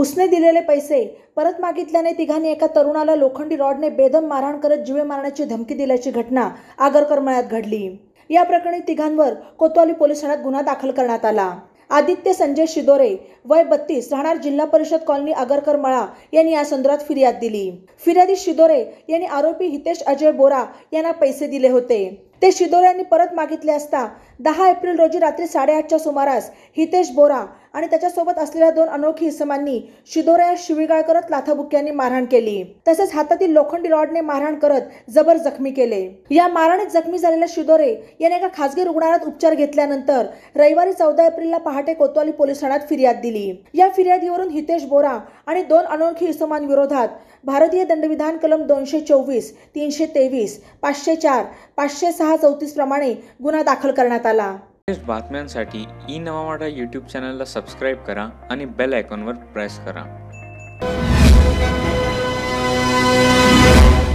उसने दिलेले पैसे परत मागितल्याने तिघांनी एका तरुणाला लोखंडी रॉडने बेदम मारहाण करत जीवे मारण्याची धमकी दिल्याची घटना आगरकर मळ्यात घडली। या प्रकरणी तिघांवर कोतवाली पोलीस ठाण्यात गुन्हा दाखल करण्यात आला। आदित्य संजय शिदोरे वय 32 राहणार जिल्हा परिषद कॉलनी आगरकर मळा यांनी या संदर्भात फिर्याद दिली। फिर्यादी शिदोरे यांनी आरोपी हितेश अजय बोरा यांना पैसे दिले होते। ते शिदोरे यांनी परत मागितले असता 10 एप्रिल रोजी रात्री 8:30च्या सुमारास हितेश बोरा आणि त्याच्यासोबत असलेल्या 2 अनोळखी इसमांनी शिदोरे यास शिवीगाळ करत लाथाबुक्क्यांनी मारहाण केली। तसेच हातातील लोखंडी रॉडने मारहाण करत जबर जखमी केले। या मारहाणीत जखमी झालेल्या शिदोरे याने एका खासगी रुग्णालयात उपचार घेतल्यानंतर रविवारी 14 एप्रिलला पहाटे कोतवाली पोलीस ठाण्यात फिर्याद दिली। या फिर्यादीवरून हितेश बोरा आणि 2 अनोळखी इसमांविरोधात भारतीय दंडविधान कलम 224, 323, 504, 506, 34 प्रमाणे गुन्हा दाखल करण्यात आला। बातम्यांसाठी ई नवा मराठा YouTube चॅनलला सबस्क्राइब करा आणि बेल आयकॉनवर प्रेस करा।